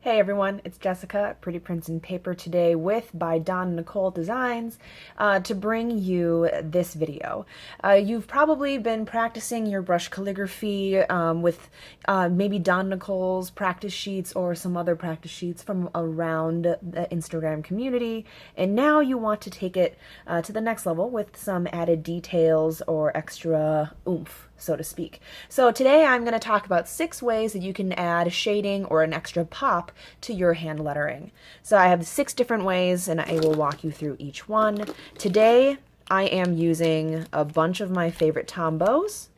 Hey everyone, it's Jessica, Pretty Prints and Paper today by Dawn Nicole Designs to bring you this video. You've probably been practicing your brush calligraphy with maybe Dawn Nicole's practice sheets or some other practice sheets from around the Instagram community, and now you want to take it to the next level with some added details or extra oomph, so to speak. So today I'm going to talk about 6 ways that you can add shading or an extra pop to your hand lettering. So I have 6 different ways and I will walk you through each one. Today I am using a bunch of my favorite Tombows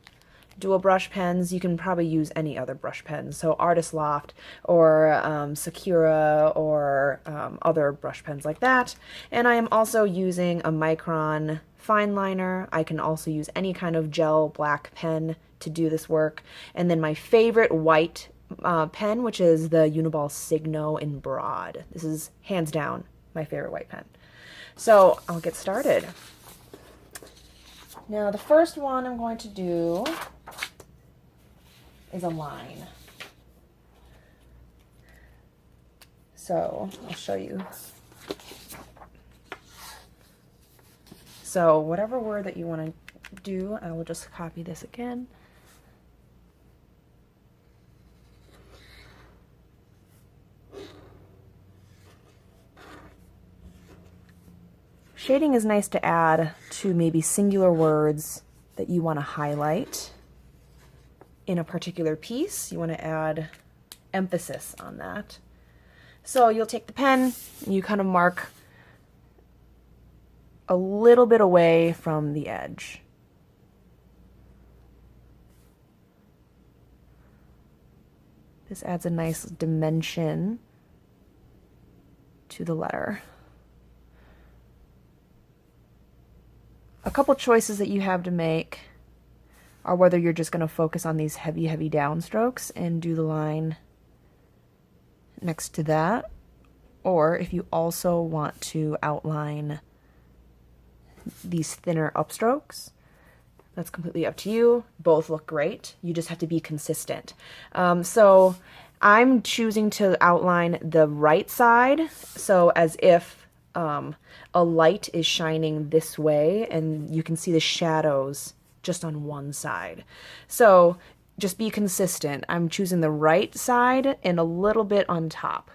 dual brush pens. You can probably use any other brush pens, so Artist Loft or Sakura or other brush pens like that. And I am also using a Micron fine liner. I can also use any kind of gel black pen to do this work. And then my favorite white pen, which is the Uniball Signo in Broad. This is hands down my favorite white pen. So I'll get started. Now the first one I'm going to do is a line. So I'll show you. So whatever word that you want to do, I will just copy this again. Shading is nice to add to maybe singular words that you want to highlight in a particular piece. You want to add emphasis on that. So you'll take the pen and you kind of mark a little bit away from the edge. This adds a nice dimension to the letter. A couple choices that you have to make are whether you're just going to focus on these heavy downstrokes and do the line next to that, or if you also want to outline these thinner upstrokes. That's completely up to you. Both look great. You just have to be consistent. So I'm choosing to outline the right side, so as if a light is shining this way and you can see the shadows just on one side. So just be consistent. I'm choosing the right side and a little bit on top.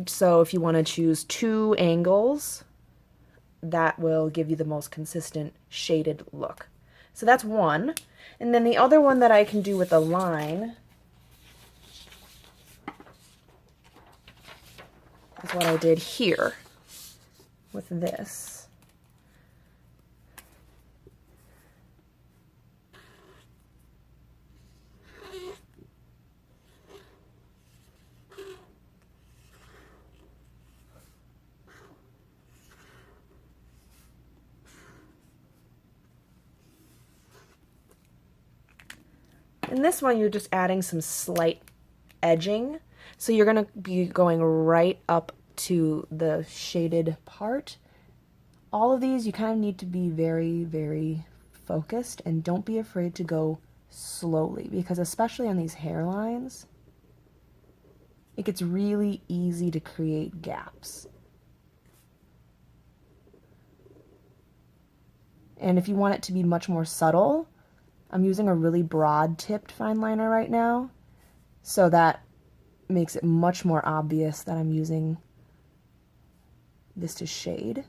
So if you want to choose 2 angles, that will give you the most consistent shaded look. So that's one. And then the other one that I can do with a line is what I did here with this. In this one, you're just adding some slight edging. So you're going to be going right up to the shaded part. All of these, you kind of need to be very focused, and don't be afraid to go slowly, because especially on these hairlines, it gets really easy to create gaps. And if you want it to be much more subtle, I'm using a really broad tipped fine liner right now, so that makes it much more obvious that I'm using this to shade.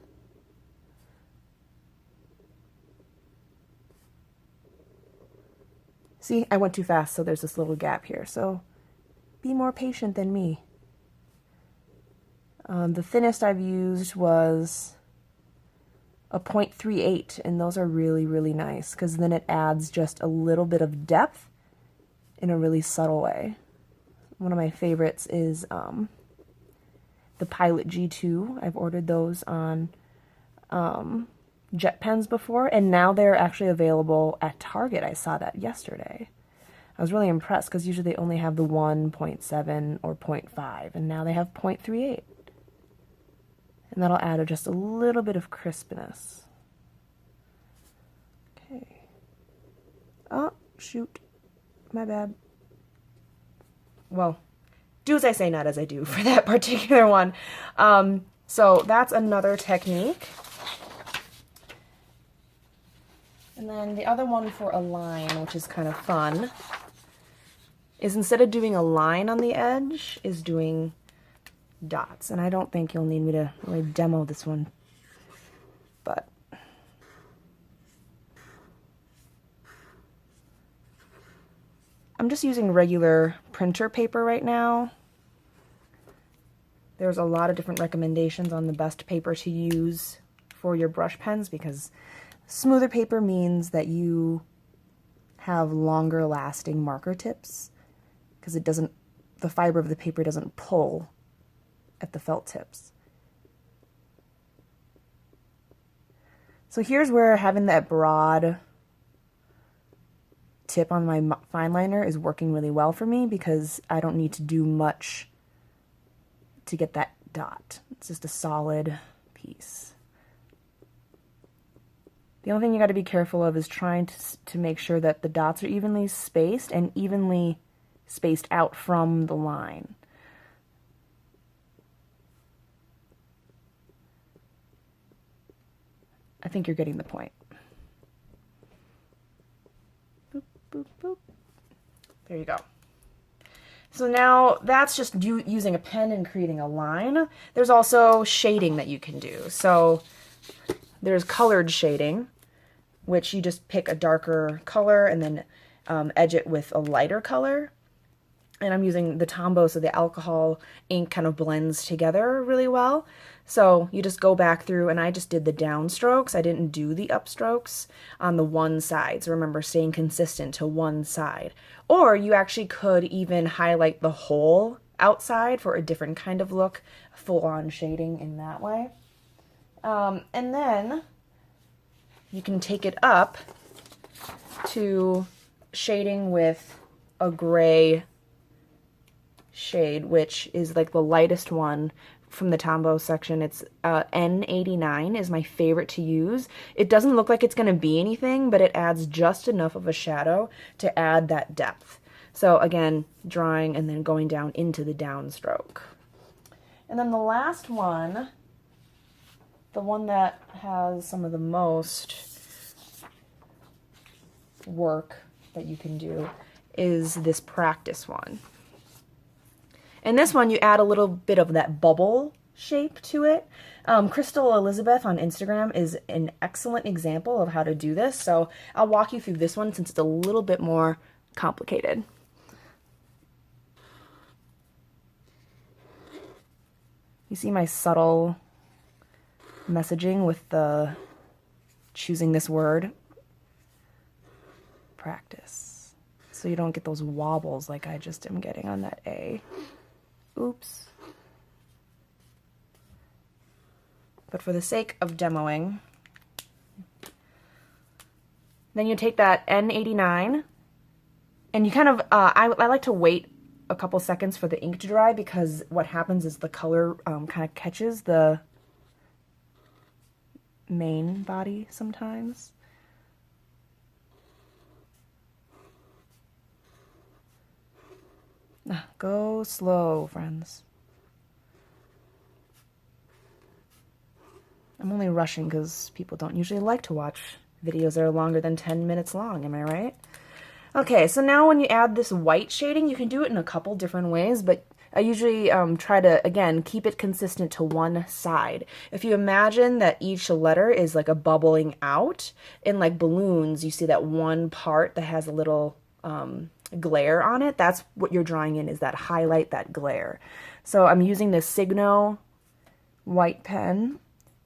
See, I went too fast, so there's this little gap here, so be more patient than me. The thinnest I've used was a 0.38, and those are really nice, because then it adds just a little bit of depth in a really subtle way. One of my favorites is the Pilot G2. I've ordered those on Jet Pens before, and now they're actually available at Target. I saw that yesterday. I was really impressed, because usually they only have the 1.7 or 0.5, and now they have 0.38. And that'll add just a little bit of crispness. Okay. Oh, shoot. My bad. Well, do as I say, not as I do for that particular one. So that's another technique. And then the other one for a line, which is kind of fun, is instead of doing a line on the edge, is doing dots. And I don't think you'll need me to really demo this one, but I'm just using regular printer paper right now. There's a lot of different recommendations on the best paper to use for your brush pens, because smoother paper means that you have longer lasting marker tips, because the fiber of the paper doesn't pull at the felt tips. So here's where having that broad tip on my fine liner is working really well for me, because I don't need to do much to get that dot. It's just a solid piece. The only thing you got to be careful of is trying to make sure that the dots are evenly spaced and evenly spaced out from the line. I think you're getting the point. Boop, boop, boop. There you go. So now that's just you using a pen and creating a line. There's also shading that you can do. So there's colored shading, which you just pick a darker color and then edge it with a lighter color. And I'm using the Tombow, so the alcohol ink kind of blends together really well. So you just go back through, and I just did the downstrokes. I didn't do the upstrokes on the one side. So remember, staying consistent to one side. Or you actually could even highlight the whole outside for a different kind of look, full-on shading in that way. And then you can take it up to shading with a gray shade, which is like the lightest one from the Tombow section. It's N89 is my favorite to use. It doesn't look like it's going to be anything, but it adds just enough of a shadow to add that depth. So again, drawing and then going down into the downstroke. And then the last one, the one that has some of the most work that you can do, is this practice one. And this one, you add a little bit of that bubble shape to it. Crystal Elizabeth on Instagram is an excellent example of how to do this. So I'll walk you through this one since it's a little bit more complicated. You see my subtle messaging with the choosing this word? Practice. So you don't get those wobbles like I just am getting on that A. Oops. But for the sake of demoing, then you take that N89 and you kind of, I like to wait a couple seconds for the ink to dry, because what happens is the color kind of catches the main body sometimes. Go slow, friends. I'm only rushing because people don't usually like to watch videos that are longer than 10 minutes long, am I right? Okay, so now when you add this white shading, you can do it in a couple different ways, but I usually try to, again, keep it consistent to one side. If you imagine that each letter is like a bubbling out, in like balloons, you see that one part that has a little glare on it. That's what you're drawing in, is that highlight, that glare. So I'm using this Signo white pen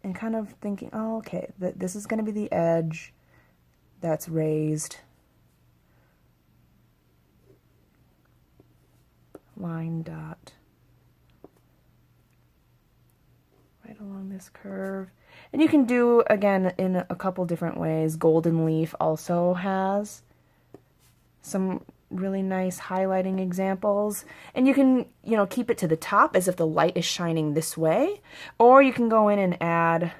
and kind of thinking, oh, okay, this is going to be the edge that's raised. Line dot right along this curve. And you can do, again, in a couple different ways. Golden Leaf also has some really nice highlighting examples. And you can, you know, keep it to the top as if the light is shining this way, or you can go in and add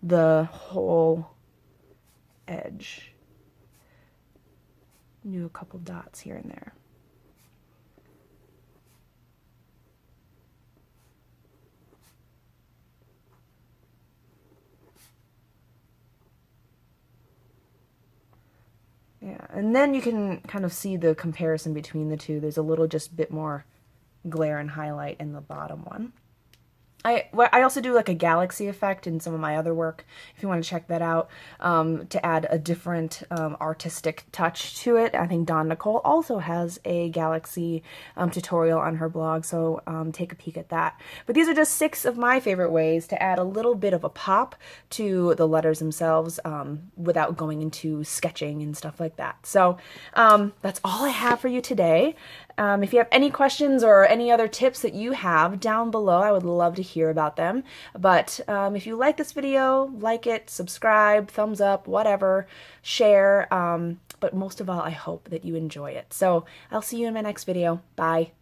the whole edge. Do a couple dots here and there. And then you can kind of see the comparison between the two. There's a little just bit more glare and highlight in the bottom one. I also do like a galaxy effect in some of my other work, if you want to check that out, to add a different artistic touch to it. I think Dawn Nicole also has a galaxy tutorial on her blog, so take a peek at that. But these are just 6 of my favorite ways to add a little bit of a pop to the letters themselves without going into sketching and stuff like that. So that's all I have for you today. If you have any questions or any other tips that you have down below, I would love to hear about them. But if you like this video, like it, subscribe, thumbs up, whatever, share. But most of all, I hope that you enjoy it. So I'll see you in my next video. Bye.